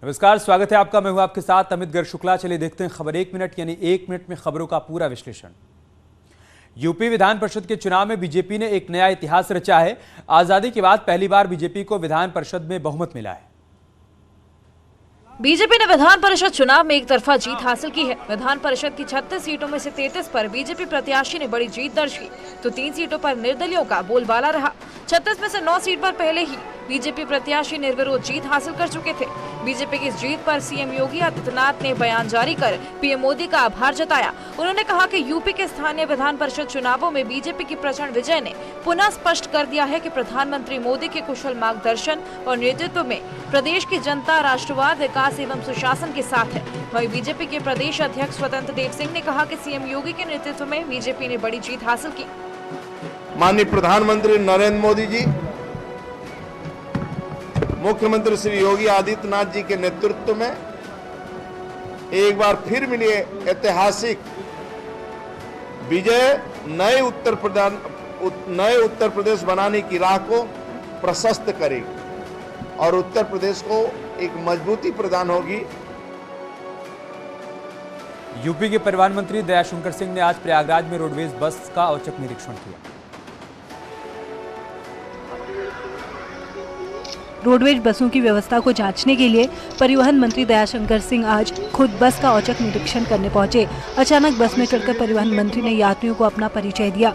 नमस्कार, स्वागत है आपका। मैं हूं आपके साथ अमित गर्ग शुक्ला। चलिए देखते हैं खबर 1 मिनट यानी 1 मिनट में खबरों का पूरा विश्लेषण। यूपी विधान परिषद के चुनाव में बीजेपी ने एक नया इतिहास रचा है। आजादी के बाद पहली बार बीजेपी को विधान परिषद में बहुमत मिला है। बीजेपी ने विधान परिषद चुनाव में एक तरफा जीत हासिल की है। विधान परिषद की 36 सीटों में से 33 पर बीजेपी प्रत्याशी ने बड़ी जीत दर्ज की, तो 3 सीटों पर निर्दलियों का बोलबाला रहा। 36 में से 9 सीट पर पहले ही बीजेपी प्रत्याशी निर्विरोध जीत हासिल कर चुके थे। बीजेपी की इस जीत पर सीएम योगी आदित्यनाथ ने बयान जारी कर पीएम मोदी का आभार जताया। उन्होंने कहा कि यूपी के स्थानीय विधान परिषद चुनावों में बीजेपी की प्रचंड विजय ने पुनः स्पष्ट कर दिया है कि प्रधानमंत्री मोदी के कुशल मार्गदर्शन और नेतृत्व में प्रदेश की जनता राष्ट्रवाद, विकास एवं सुशासन के साथ है। वहीं बीजेपी के प्रदेश अध्यक्ष स्वतंत्र देव सिंह ने कहा कि सीएम योगी के नेतृत्व में बीजेपी ने बड़ी जीत हासिल की। माननीय प्रधानमंत्री नरेंद्र मोदी जी, मुख्यमंत्री श्री योगी आदित्यनाथ जी के नेतृत्व में एक बार फिर मिली ऐतिहासिक विजय नए उत्तर प्रदेश बनाने की राह को प्रशस्त करेगी और उत्तर प्रदेश को एक मजबूती प्रदान होगी। यूपी के परिवहन मंत्री दयाशंकर सिंह ने आज प्रयागराज में रोडवेज बस का औचक निरीक्षण किया। रोडवेज बसों की व्यवस्था को जांचने के लिए परिवहन मंत्री दयाशंकर सिंह आज खुद बस का औचक निरीक्षण करने पहुंचे। अचानक बस में चढ़कर परिवहन मंत्री ने यात्रियों को अपना परिचय दिया,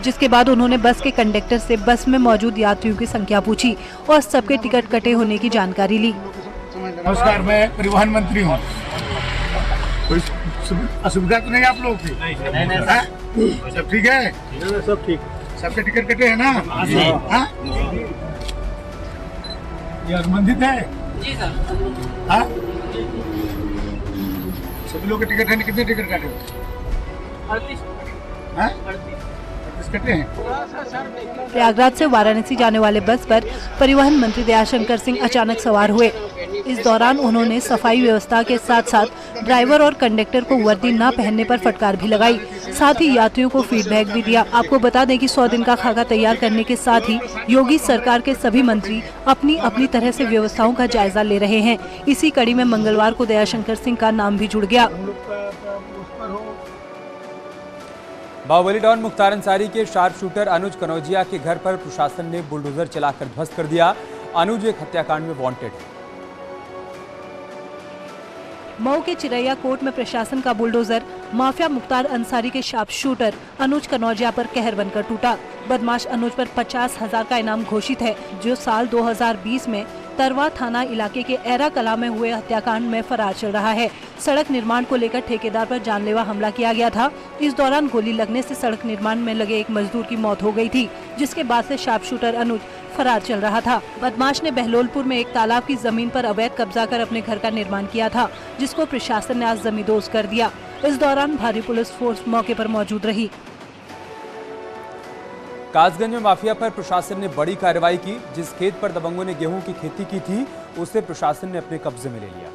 जिसके बाद उन्होंने बस के कंडक्टर से बस में मौजूद यात्रियों की संख्या पूछी और सबके टिकट कटे होने की जानकारी ली। नमस्कार, मैं परिवहन मंत्री हूँ। कोई असुविधा तो नहीं आप लोगों की? नहीं। सब ठीक है? सब ठीक। सबके टिकट कटे हैं ना? ये अनुबंधित है? जी सर। हाँ? सभी लोग के टिकट है? कितने टिकट काटे? 38 कटे हैं। प्रयागराज से वाराणसी जाने वाले बस पर परिवहन मंत्री दयाशंकर सिंह अचानक सवार हुए। इस दौरान उन्होंने सफाई व्यवस्था के साथ साथ ड्राइवर और कंडक्टर को वर्दी न पहनने पर फटकार भी लगाई। साथ ही यात्रियों को फीडबैक भी दिया। आपको बता दें कि 100 दिन का खाका तैयार करने के साथ ही योगी सरकार के सभी मंत्री अपनी अपनी तरह से व्यवस्थाओं का जायजा ले रहे हैं। इसी कड़ी में मंगलवार को दयाशंकर सिंह का नाम भी जुड़ गया। बाहुबली डॉन मुख्तार अंसारी के शार्प शूटर अनुज कनौजिया के घर पर प्रशासन ने बुलडोजर चलाकर ध्वस्त कर दिया। अनुज एक हत्याकांड में वांटेड है। मऊ के चिरैया कोर्ट में प्रशासन का बुलडोजर माफिया मुख्तार अंसारी के शार्प शूटर अनुज कनौजिया पर कहर बनकर टूटा। बदमाश अनुज पर 50,000 का इनाम घोषित है, जो साल 2020 में तरवा थाना इलाके के एरा कला में हुए हत्याकांड में फरार चल रहा है। सड़क निर्माण को लेकर ठेकेदार पर जानलेवा हमला किया गया था। इस दौरान गोली लगने से सड़क निर्माण में लगे एक मजदूर की मौत हो गई थी, जिसके बाद से शार्प शूटर अनुज फरार चल रहा था। बदमाश ने बहलोलपुर में एक तालाब की जमीन पर अवैध कब्जा कर अपने घर का निर्माण किया था, जिसको प्रशासन ने आज जमींदोज कर दिया। इस दौरान भारी पुलिस फोर्स मौके पर मौजूद रही। कासगंज में माफिया पर प्रशासन ने बड़ी कार्रवाई की। जिस खेत पर दबंगों ने गेहूं की खेती की थी, उसे प्रशासन ने अपने कब्जे में ले लिया।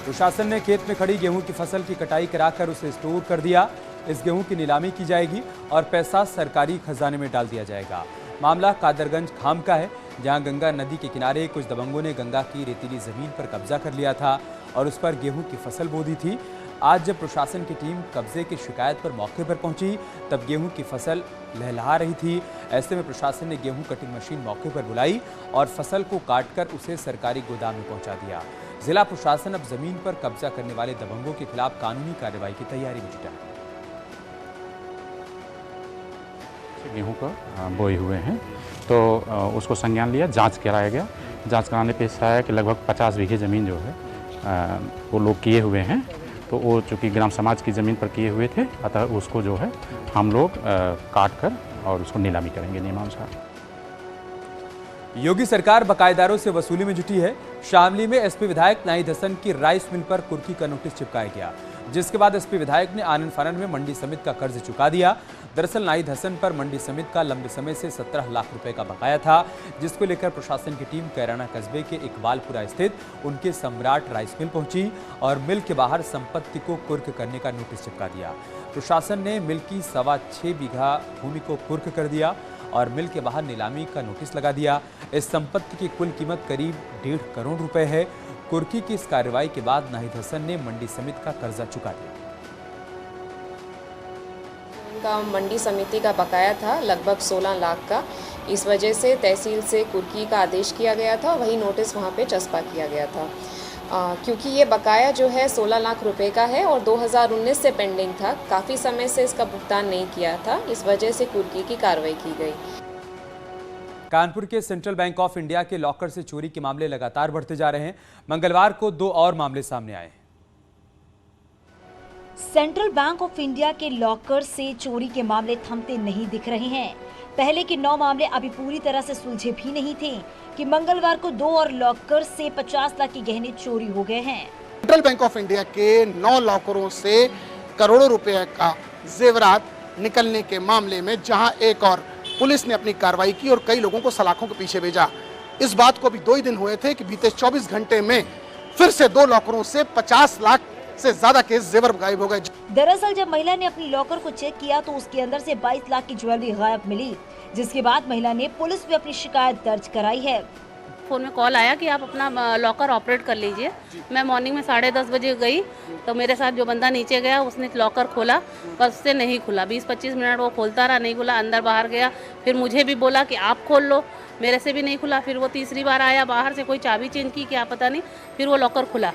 प्रशासन ने खेत में खड़ी गेहूं की फसल की कटाई कराकर उसे स्टोर कर दिया। इस गेहूं की नीलामी की जाएगी और पैसा सरकारी खजाने में डाल दिया जाएगा। मामला कादरगंज खाम का है, जहां गंगा नदी के किनारे कुछ दबंगों ने गंगा की रेतीली जमीन पर कब्जा कर लिया था और उस पर गेहूं की फसल बो दी थी। आज जब प्रशासन की टीम कब्जे की शिकायत पर मौके पर पहुंची, तब गेहूं की फसल लहलहा रही थी। ऐसे में प्रशासन ने गेहूं कटिंग मशीन मौके पर बुलाई और फसल को काटकर उसे सरकारी गोदाम में पहुंचा दिया। जिला प्रशासन अब जमीन पर कब्जा करने वाले दबंगों के खिलाफ कानूनी कार्रवाई की तैयारी में जुटा है। गेहूं को बोए हुए हैं, तो उसको संज्ञान लिया, जांच कराया गया। जांच कराने पे ऐसा है कि लगभग 50 बीघे ज़मीन जो है वो लोग किए हुए हैं। तो वो चूँकि ग्राम समाज की ज़मीन पर किए हुए थे, अतः उसको जो है हम लोग काट कर और उसको नीलामी करेंगे नियमानुसार। योगी सरकार बकायेदारों से वसूली में जुटी है। शामली में एसपी विधायक नाहिद हसन की राइस मिल पर कुर्की का नोटिस चिपकाया गया, जिसके बाद एसपी विधायक ने आनन फानन में मंडी समिति का कर्ज चुका दिया। दरअसल नाहिद हसन पर मंडी समिति का लंबे समय से 17 लाख रुपए का बकाया था, जिसको लेकर प्रशासन की टीम कैराना कस्बे के इकबालपुरा स्थित उनके सम्राट राइस मिल पहुंची और मिल के बाहर संपत्ति को कुर्क करने का नोटिस चिपका दिया। प्रशासन ने मिल की 6.25 बीघा भूमि को कुर्क कर दिया और मिल के बाहर नीलामी का नोटिस लगा दिया। इस संपत्ति की कुल कीमत करीब 1.5 करोड़ रुपए है। कुर्की की इस कार्रवाई के बाद नाहिद हसन ने मंडी समिति का कर्जा चुका दिया। का मंडी समिति का बकाया था लगभग 16 लाख का। इस वजह से तहसील से कुर्की का आदेश किया गया था, वही नोटिस वहाँ पे चस्पा किया गया था। क्योंकि ये बकाया जो है 16 लाख रुपए का है और 2019 से पेंडिंग था, काफ़ी समय से इसका भुगतान नहीं किया था, इस वजह से कुर्की की कार्रवाई की गई। कानपुर के सेंट्रल बैंक ऑफ इंडिया के लॉकर से चोरी के मामले लगातार बढ़ते जा रहे हैं। मंगलवार को 2 और मामले सामने आए। सेंट्रल बैंक ऑफ इंडिया के लॉकर से चोरी के मामले थमते नहीं दिख रहे हैं। पहले के 9 मामले अभी पूरी तरह से सुलझे भी नहीं थे कि मंगलवार को 2 और लॉकर से 50 लाख के गहने चोरी हो गए हैं। सेंट्रल बैंक ऑफ इंडिया के 9 लॉकरों से करोड़ों रुपए का जेवरात निकलने के मामले में जहां एक और पुलिस ने अपनी कार्रवाई की और कई लोगों को सलाखों के पीछे भेजा। इस बात को भी 2 ही दिन हुए थे कि बीते 24 घंटे में फिर से 2 लॉकरों से 50 लाख से ज्यादा के जेवर गायब हो गए। दरअसल जब महिला ने अपनी लॉकर को चेक किया तो उसके अंदर से 22 लाख की ज्वेलरी गायब मिली, जिसके बाद महिला ने पुलिस में अपनी शिकायत दर्ज कराई है। फ़ोन में कॉल आया कि आप अपना लॉकर ऑपरेट कर लीजिए। मैं मॉर्निंग में 10:30 बजे गई तो मेरे साथ जो बंदा नीचे गया उसने लॉकर खोला, पर उससे नहीं खुला। 20-25 मिनट वो खोलता रहा, नहीं खुला, अंदर बाहर गया। फिर मुझे भी बोला कि आप खोल लो, मेरे से भी नहीं खुला। फिर वो तीसरी बार आया, बाहर से कोई चाबी चेंज की क्या पता नहीं, फिर वो लॉकर खुला।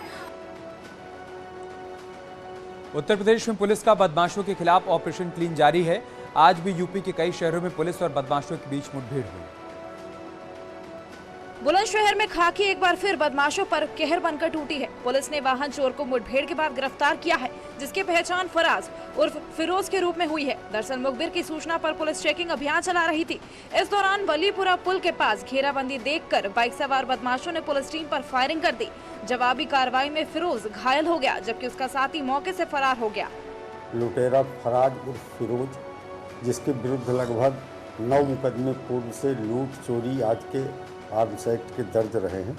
उत्तर प्रदेश में पुलिस का बदमाशों के खिलाफ ऑपरेशन क्लीन जारी है। आज भी यूपी के कई शहरों में पुलिस और बदमाशों के बीच मुठभेड़ हुई। बुलंदशहर में खाकी एक बार फिर बदमाशों पर कहर बनकर टूटी है। पुलिस ने वाहन चोर को मुठभेड़ के बाद गिरफ्तार किया है, जिसकी पहचान फराज उर्फ फिरोज के रूप में हुई है। दरअसल मुखबिर की सूचना पर पुलिस चेकिंग अभियान चला रही थी। इस दौरान बलीपुरा पुल के पास घेराबंदी देखकर बाइक सवार बदमाशों ने पुलिस टीम पर फायरिंग कर दी। जवाबी कार्रवाई में फिरोज घायल हो गया, जबकि उसका साथी मौके से फरार हो गया। लुटेरा फराज उर्फ फिरोज, जिसके विरुद्ध लगभग 9 मुकदमे पूर्व से लूट चोरी आज के आर्म्स एक्ट के दर्ज रहे हैं,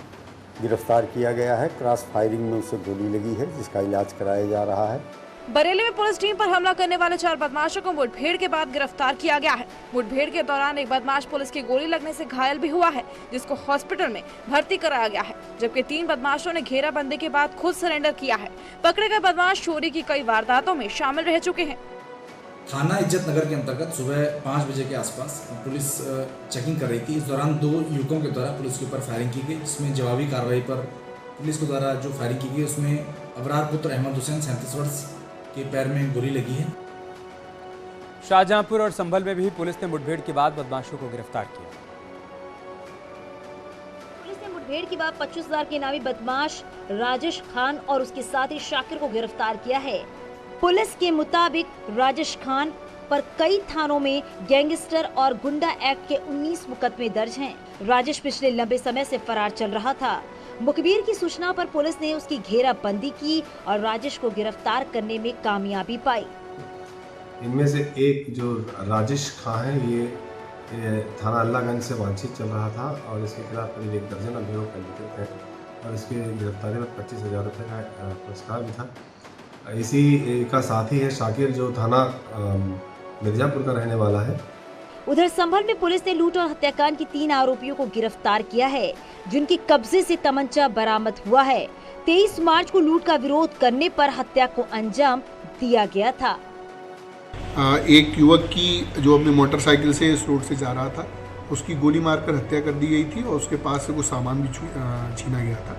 गिरफ्तार किया गया है। क्रॉस फायरिंग में उसे गोली लगी है, जिसका इलाज कराया जा रहा है। बरेली में पुलिस टीम पर हमला करने वाले 4 बदमाशों को मुठभेड़ के बाद गिरफ्तार किया गया है। मुठभेड़ के दौरान एक बदमाश पुलिस की गोली लगने से घायल भी हुआ है, जिसको हॉस्पिटल में भर्ती कराया गया है, जबकि 3 बदमाशों ने घेराबंदी के बाद खुद सरेंडर किया है। पकड़े गए बदमाश चोरी की कई वारदातों में शामिल रह चुके हैं। थाना इज्जत नगर के अंतर्गत सुबह 5 बजे के आसपास पुलिस चेकिंग कर रही थी। इस दौरान 2 युवकों के द्वारा पुलिस के ऊपर फायरिंग की गई, जिसमें जवाबी कार्रवाई पर पुलिस के द्वारा जो फायरिंग की गई उसमें अबरार पुत्र अहमद हुसैन 37 वर्ष के पैर में गोली लगी है। शाहजहांपुर और संभल में भी पुलिस ने मुठभेड़ के बाद बदमाशों को गिरफ्तार किया। पुलिस ने मुठभेड़ के बाद 25,000 के इनामी बदमाश राजेश खान और उसके साथी शाकिर को गिरफ्तार किया है। पुलिस के मुताबिक राजेश खान पर कई थानों में गैंगस्टर और गुंडा एक्ट के 19 मुकदमे दर्ज हैं। राजेश पिछले लंबे समय से फरार चल रहा था। मुखबिर की सूचना पर पुलिस ने उसकी घेराबंदी की और राजेश को गिरफ्तार करने में कामयाबी पाई। इनमें से एक जो राजेश खान है, ये थाना अल्लाहगंज से वांछित चल रहा था और इसके खिलाफ करीब 1 दर्जन अभियोग पंजीकृत है और इसके गिरफ्तारी में 25,000 रुपये का पुरस्कार भी था। इसी का साथी है शाकिर, जो थाना मिर्जापुर का रहने वाला है। उधर संभल में पुलिस ने लूट और हत्याकांड के 3 आरोपियों को गिरफ्तार किया है, जिनके कब्जे से तमंचा बरामद हुआ है। 23 मार्च को लूट का विरोध करने पर हत्या को अंजाम दिया गया था। एक युवक की जो अपनी मोटरसाइकिल से इस रोड से जा रहा था, उसकी गोली मारकर हत्या कर दी गई थी और उसके पास से कुछ सामान भी छीना गया था।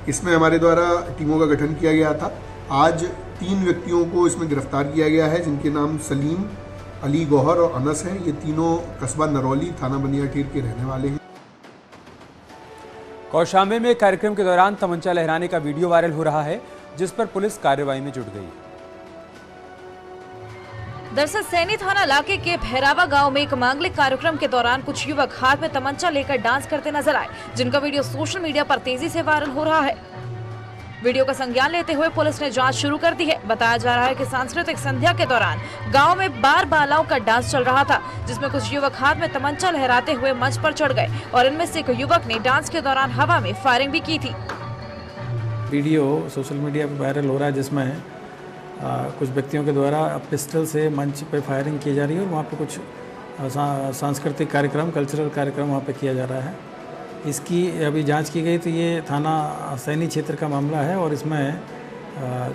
इसमें हमारे द्वारा टीमों का गठन किया गया था। आज 3 व्यक्तियों को इसमें गिरफ्तार किया गया है, जिनके नाम सलीम, अली गौहर और अनस हैं। ये तीनों कस्बा नरौली थाना बनियाठीर के रहने वाले हैं। कौशाम्बी में कार्यक्रम के दौरान तमंचा लहराने का वीडियो वायरल हो रहा है, जिस पर पुलिस कार्रवाई में जुट गई है। दरअसल सैनी थाना इलाके के भैरावा गांव में एक मांगलिक कार्यक्रम के दौरान कुछ युवक हाथ में तमंचा लेकर डांस करते नजर आए, जिनका वीडियो सोशल मीडिया पर तेजी से वायरल हो रहा है। वीडियो का संज्ञान लेते हुए पुलिस ने जांच शुरू कर दी है। बताया जा रहा है कि सांस्कृतिक संध्या के दौरान गांव में बार बालाओं का डांस चल रहा था, जिसमें कुछ युवक हाथ में तमंचा लहराते हुए मंच पर चढ़ गए और इनमें से एक युवक ने डांस के दौरान हवा में फायरिंग भी की थी। वीडियो सोशल मीडिया पर वायरल हो रहा है, जिसमें कुछ व्यक्तियों के द्वारा पिस्टल से मंच पर फायरिंग की जा रही है और वहाँ पे कुछ सांस्कृतिक कार्यक्रम, कल्चरल कार्यक्रम वहाँ पे किया जा रहा है। इसकी अभी जांच की गई तो ये थाना सैनी क्षेत्र का मामला है और इसमें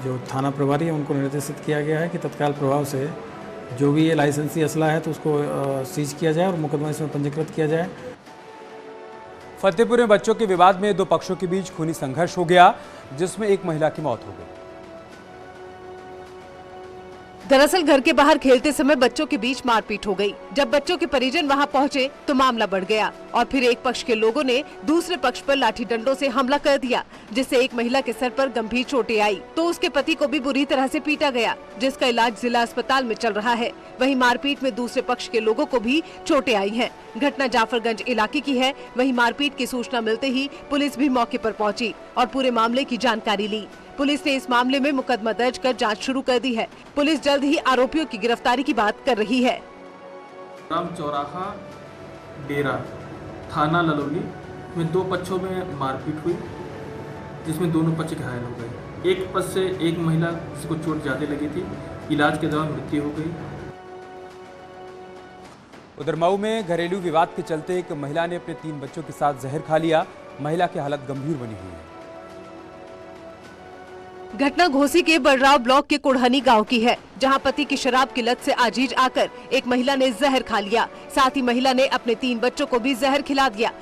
जो थाना प्रभारी है उनको निर्देशित किया गया है कि तत्काल प्रभाव से जो भी ये लाइसेंसी असला है तो उसको सीज किया जाए और मुकदमा इसमें पंजीकृत किया जाए। फतेहपुर में बच्चों के विवाद में दो पक्षों के बीच खूनी संघर्ष हो गया, जिसमें एक महिला की मौत हो गई। दरअसल घर के बाहर खेलते समय बच्चों के बीच मारपीट हो गई। जब बच्चों के परिजन वहां पहुंचे तो मामला बढ़ गया और फिर एक पक्ष के लोगों ने दूसरे पक्ष पर लाठी डंडों से हमला कर दिया, जिससे एक महिला के सर पर गंभीर चोटें आई तो उसके पति को भी बुरी तरह से पीटा गया, जिसका इलाज जिला अस्पताल में चल रहा है। वहीं मारपीट में दूसरे पक्ष के लोगों को भी चोटें आई हैं। घटना जाफरगंज इलाके की है। वहीं मारपीट की सूचना मिलते ही पुलिस भी मौके पर पहुंची और पूरे मामले की जानकारी ली। पुलिस ने इस मामले में मुकदमा दर्ज कर जांच शुरू कर दी है। पुलिस जल्द ही आरोपियों की गिरफ्तारी की बात कर रही है। राम चौराहा डेरा थाना ललोली में दो पक्षों में मारपीट हुई, जिसमें दोनों पक्ष घायल हो गए। एक पक्ष से एक महिला जिसको चोट ज्यादा लगी थी, इलाज के दौरान मृत्यु हो गई। उधर मऊ में घरेलू विवाद के चलते एक महिला ने अपने 3 बच्चों के साथ जहर खा लिया। महिला की हालत गंभीर बनी हुई है। घटना घोसी के बलराव ब्लॉक के कुड़हनी गांव की है, जहां पति की शराब की लत से आजीज आकर एक महिला ने जहर खा लिया। साथ ही महिला ने अपने 3 बच्चों को भी जहर खिला दिया।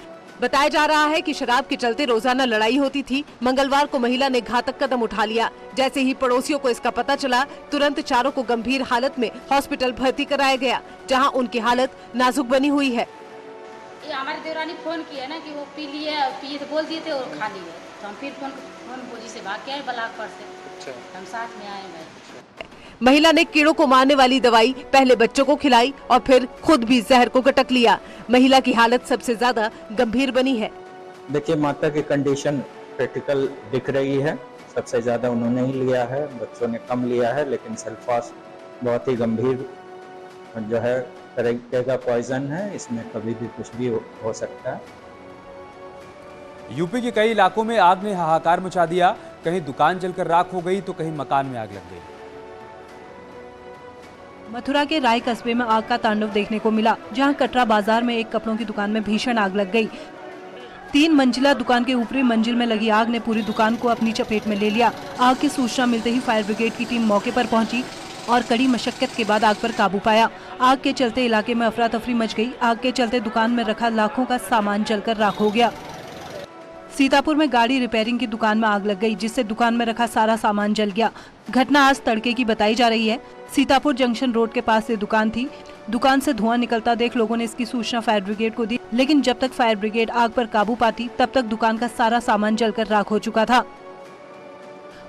बताया जा रहा है कि शराब के चलते रोजाना लड़ाई होती थी। मंगलवार को महिला ने घातक कदम उठा लिया। जैसे ही पड़ोसियों को इसका पता चला, तुरंत चारों को गंभीर हालत में हॉस्पिटल भर्ती कराया गया, जहाँ उनकी हालत नाजुक बनी हुई है। हमारी देवरानी फोन किया ना कि वो पिए तो बोल दिए थे और खा लिए, तो हम फिर फोन बोजी से भाग के आए बलाक पर से। हम साथ में आए भाई। महिला ने कीड़ों को मारने वाली दवाई पहले बच्चों को खिलाई और फिर खुद भी जहर को गटक लिया। महिला की हालत सबसे ज्यादा गंभीर बनी है। देखिए, माता की कंडीशन क्रिटिकल दिख रही है। सबसे ज्यादा उन्होंने ही लिया है, बच्चों ने कम लिया है, लेकिन सल्फास बहुत ही गंभीर जो है तरीके का पॉइजन है। इसमें कभी भी कुछ भी हो सकता है। यूपी के कई इलाकों में आग ने हाहाकार मचा दिया। कहीं दुकान जलकर राख हो गई तो कहीं मकान में आग लग गई। मथुरा के राय कस्बे में आग का तांडव देखने को मिला, जहां कटरा बाजार में एक कपड़ों की दुकान में भीषण आग लग गई। 3 मंजिला दुकान के ऊपरी मंजिल में लगी आग ने पूरी दुकान को अपनी चपेट में ले लिया। आग की सूचना मिलते ही फायर ब्रिगेड की टीम मौके पर पहुंची और कड़ी मशक्कत के बाद आग पर काबू पाया। आग के चलते इलाके में अफरा तफरी मच गई। आग के चलते दुकान में रखा लाखों का सामान जलकर राख हो गया। सीतापुर में गाड़ी रिपेयरिंग की दुकान में आग लग गई, जिससे दुकान में रखा सारा सामान जल गया। घटना आज तड़के की बताई जा रही है। सीतापुर जंक्शन रोड के पास ये दुकान थी। दुकान से धुआं निकलता देख लोगों ने इसकी सूचना फायर ब्रिगेड को दी, लेकिन जब तक फायर ब्रिगेड आग पर काबू पाती तब तक दुकान का सारा सामान जलकर राख हो चुका था।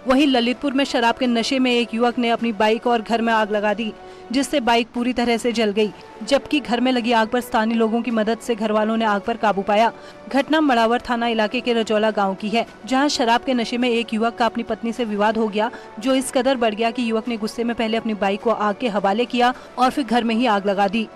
वहीं ललितपुर में शराब के नशे में एक युवक ने अपनी बाइक और घर में आग लगा दी, जिससे बाइक पूरी तरह से जल गई, जबकि घर में लगी आग पर स्थानीय लोगों की मदद से घर वालों ने आग पर काबू पाया। घटना मड़ावर थाना इलाके के रजौला गांव की है, जहां शराब के नशे में एक युवक का अपनी पत्नी से विवाद हो गया, जो इस कदर बढ़ गया कि युवक ने गुस्से में पहले अपनी बाइक को आग के हवाले किया और फिर घर में ही आग लगा दी।